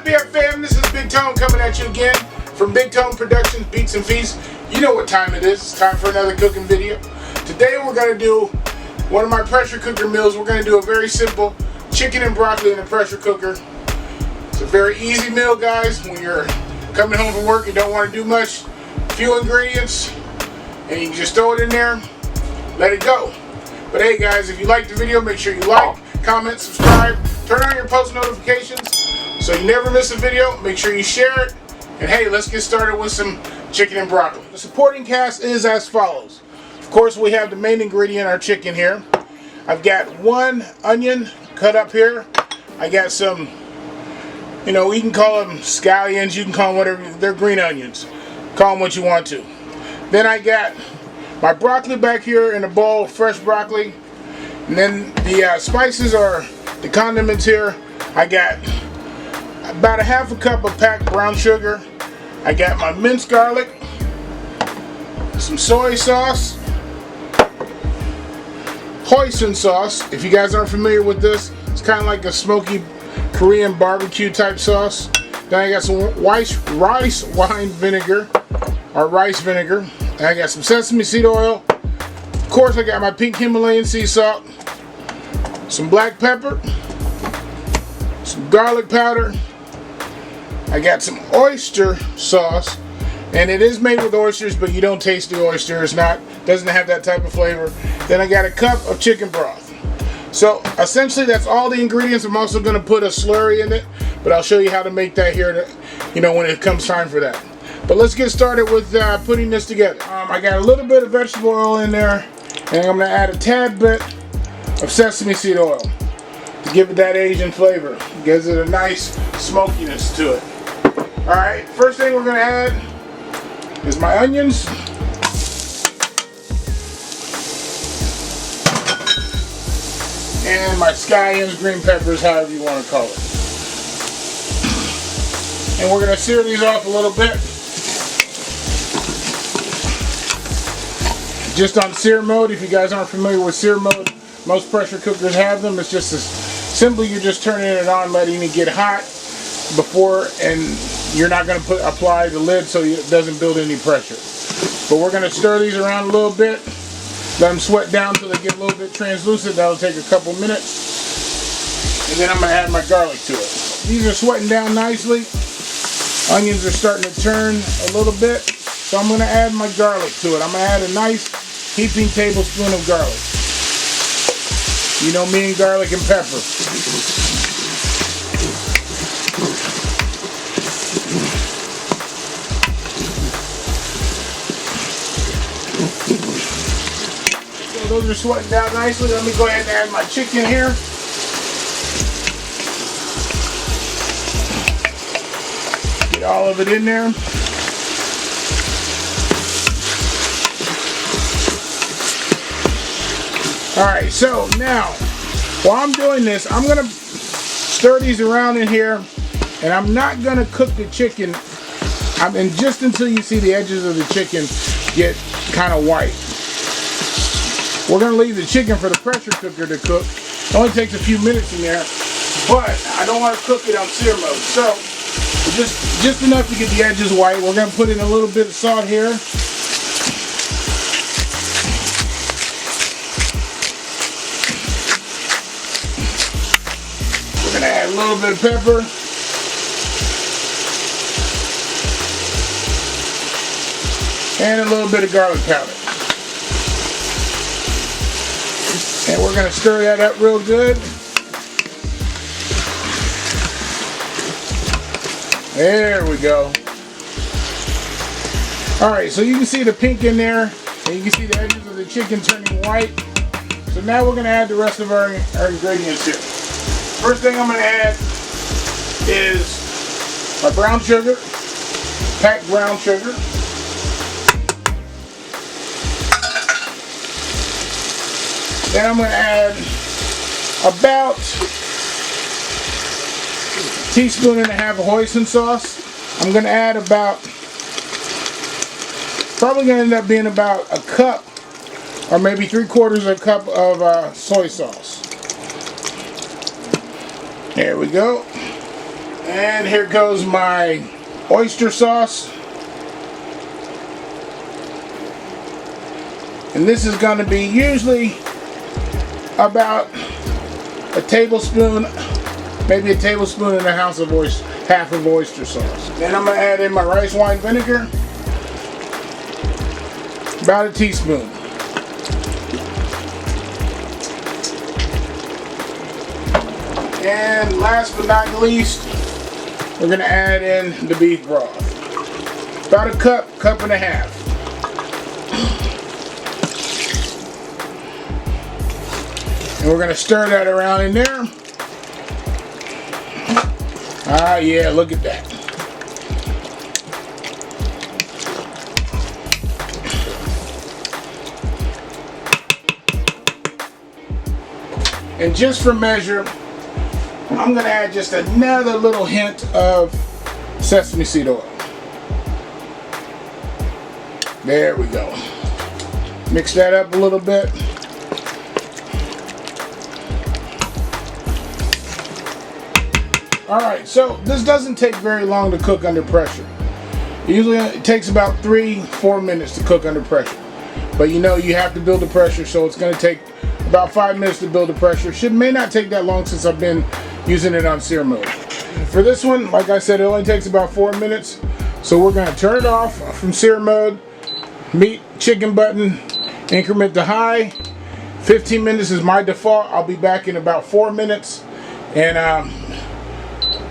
Happy up, fam? This is Big Tone coming at you again from Big Tone Productions, Beats and Feasts. You know what time it is. It's time for another cooking video. Today we're going to do one of my pressure cooker meals. We're going to do a very simple chicken and broccoli in a pressure cooker. It's a very easy meal, guys. When you're coming home from work, you don't want to do much. Few ingredients, and you can just throw it in there, let it go. But hey, guys, if you like the video, make sure you like, comment, subscribe, turn on your post notifications so you never miss a video. Make sure you share it. And hey, let's get started with some chicken and broccoli. The supporting cast is as follows. Of course, we have the main ingredient, our chicken here. I've got one onion cut up here. I got some, you know, you can call them scallions, you can call them whatever, they're green onions. Call them what you want to. Then I got my broccoli back here in a bowl, fresh broccoli. And then the spices are the condiments here. I got about a half a cup of packed brown sugar. I got my minced garlic, some soy sauce, hoisin sauce. If you guys aren't familiar with this, it's kind of like a smoky Korean barbecue type sauce. Then I got some rice wine vinegar, or rice vinegar. And I got some sesame seed oil. Of course, I got my pink Himalayan sea salt, some black pepper, some garlic powder. I got some oyster sauce, and it is made with oysters, but you don't taste the oyster. Doesn't have that type of flavor. Then I got a cup of chicken broth. So essentially, that's all the ingredients. I'm also going to put a slurry in it, but I'll show you how to make that here, you know, when it comes time for that. But let's get started with putting this together. I got a little bit of vegetable oil in there, and I'm going to add a tad bit of sesame seed oil to give it that Asian flavor. It gives it a nice smokiness to it. Alright, first thing we're going to add is my onions. And my scallions, green peppers, however you want to call it. And we're going to sear these off a little bit. Just on sear mode. If you guys aren't familiar with sear mode, most pressure cookers have them. It's just as simply, you're just turning it on, letting it get hot before, and you're not going to apply the lid so it doesn't build any pressure. But we're going to stir these around a little bit. Let them sweat down until they get a little bit translucent. That'll take a couple minutes. And then I'm going to add my garlic to it. These are sweating down nicely. Onions are starting to turn a little bit. So I'm going to add my garlic to it. I'm going to add a nice heaping tablespoon of garlic. You know me and garlic and pepper. Those are sweating down nicely. Let me go ahead and add my chicken here. Get all of it in there. Alright, so now, while I'm doing this, I'm going to stir these around in here, and I'm not going to cook the chicken just until you see the edges of the chicken get kind of white. We're going to leave the chicken for the pressure cooker to cook. It only takes a few minutes in there, but I don't want to cook it on sear mode. So, just enough to get the edges white. We're going to put in a little bit of salt here. We're going to add a little bit of pepper. And a little bit of garlic powder. And we're going to stir that up real good. There we go. Alright, so you can see the pink in there, and you can see the edges of the chicken turning white. So now we're going to add the rest of our ingredients here. First thing I'm going to add is my brown sugar, packed brown sugar. Then I'm going to add about a teaspoon and a half of hoisin sauce. I'm going to add probably going to end up being about a cup or maybe 3/4 of a cup of soy sauce. There we go. And here goes my oyster sauce. And this is going to be usually about a tablespoon, maybe a tablespoon and a half of oyster sauce. Then I'm going to add in my rice wine vinegar, about a teaspoon. And last but not least, we're going to add in the beef broth. About a cup and a half. And we're going to stir that around in there. Ah, yeah, look at that. And just for measure, I'm going to add just another little hint of sesame seed oil. There we go. Mix that up a little bit. Alright, so this doesn't take very long to cook under pressure. Usually it takes about 3-4 minutes to cook under pressure. But you know you have to build the pressure, so it's going to take about 5 minutes to build the pressure. May not take that long since I've been using it on sear mode. For this one, like I said, it only takes about 4 minutes. So we're going to turn it off from sear mode, meat, chicken button, increment to high. 15 minutes is my default. I'll be back in about 4 minutes. And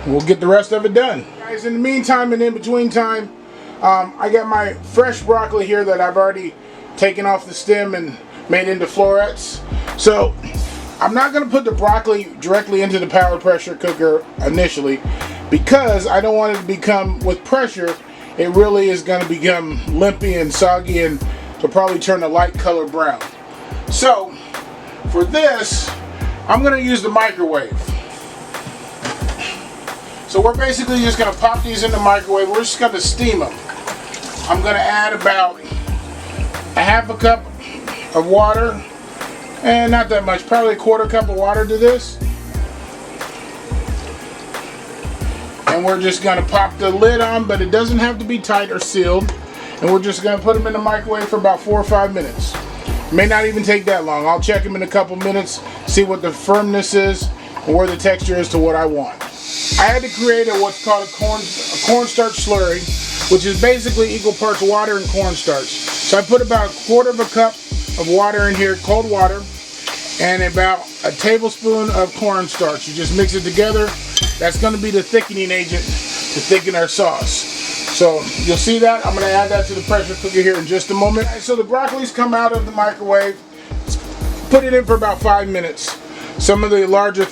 we'll get the rest of it done. Guys, in the meantime and in between time, I got my fresh broccoli here that I've already taken off the stem and made into florets. So I'm not going to put the broccoli directly into the power pressure cooker initially, because I don't want it to become, with pressure, it really is going to become lumpy and soggy, and it'll probably turn a light color brown. So for this, I'm going to use the microwave. So we're basically just going to pop these in the microwave. We're just going to steam them. I'm going to add about a half a cup of water, and not that much, probably a quarter cup of water to this. And we're just going to pop the lid on, but it doesn't have to be tight or sealed. And we're just going to put them in the microwave for about 4 or 5 minutes. May not even take that long. I'll check them in a couple minutes, see what the firmness is and where the texture is to what I want. I had to create what's called a cornstarch slurry, which is basically equal parts water and cornstarch. So I put about a quarter of a cup of water in here, cold water, and about a tablespoon of cornstarch. You just mix it together. That's going to be the thickening agent to thicken our sauce. So you'll see that. I'm going to add that to the pressure cooker here in just a moment. So the broccoli's come out of the microwave. Put it in for about 5 minutes. Some of the larger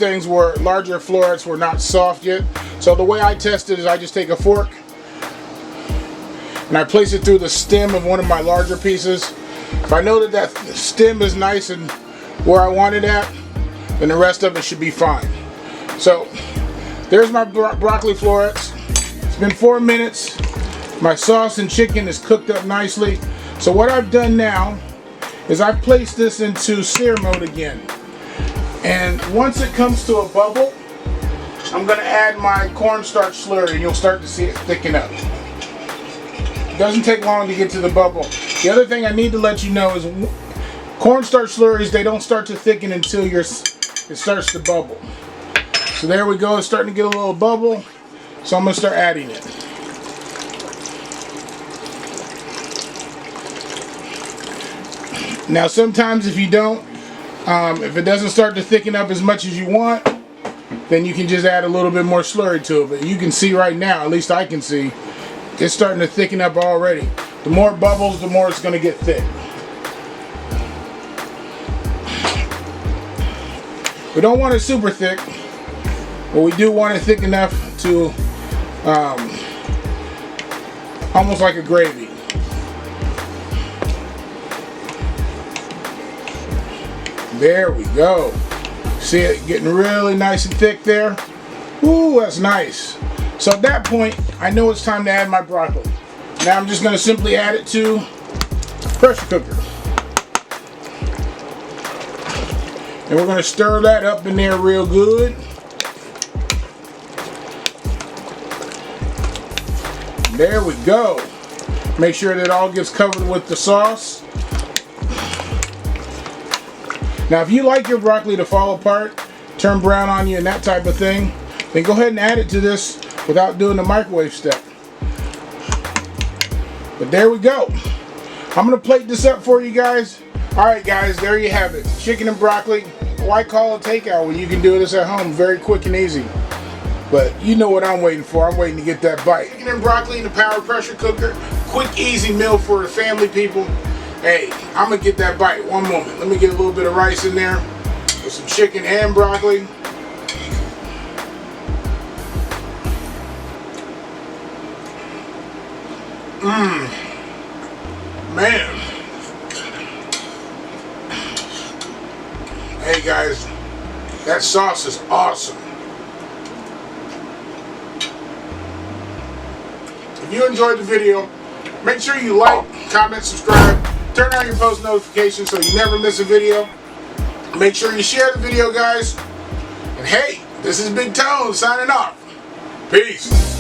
florets were not soft yet. So the way I test it is I just take a fork and I place it through the stem of one of my larger pieces. If I know that stem is nice and where I want it at, then the rest of it should be fine. So there's my broccoli florets. It's been 4 minutes. My sauce and chicken is cooked up nicely. So what I've done now is I've placed this into sear mode again. And once it comes to a bubble, I'm going to add my cornstarch slurry, and you'll start to see it thicken up. It doesn't take long to get to the bubble. The other thing I need to let you know is cornstarch slurries, they don't start to thicken until it starts to bubble. So there we go, it's starting to get a little bubble. So I'm going to start adding it. Now sometimes if you don't, if it doesn't start to thicken up as much as you want, then you can just add a little bit more slurry to it. But you can see right now, at least I can see, it's starting to thicken up already. The more bubbles, the more it's going to get thick. We don't want it super thick, but we do want it thick enough to almost like a gravy. There we go. See it getting really nice and thick there? Ooh, that's nice. So at that point, I know it's time to add my broccoli. Now I'm just going to simply add it to the pressure cooker. And we're going to stir that up in there real good. There we go. Make sure that it all gets covered with the sauce. Now if you like your broccoli to fall apart, turn brown on you and that type of thing, then go ahead and add it to this without doing the microwave step. But there we go. I'm gonna plate this up for you guys. Alright guys, there you have it. Chicken and broccoli. Why call it takeout when you can do this at home very quick and easy? But you know what I'm waiting for. I'm waiting to get that bite. Chicken and broccoli in the power pressure cooker. Quick, easy meal for the family people. Hey, I'm gonna get that bite. One moment. Let me get a little bit of rice in there with some chicken and broccoli. Man. Hey guys, that sauce is awesome. If you enjoyed the video, make sure you like, comment, subscribe, turn on your post notifications so you never miss a video. Make sure you share the video, guys. And hey, this is Big Tone signing off. Peace.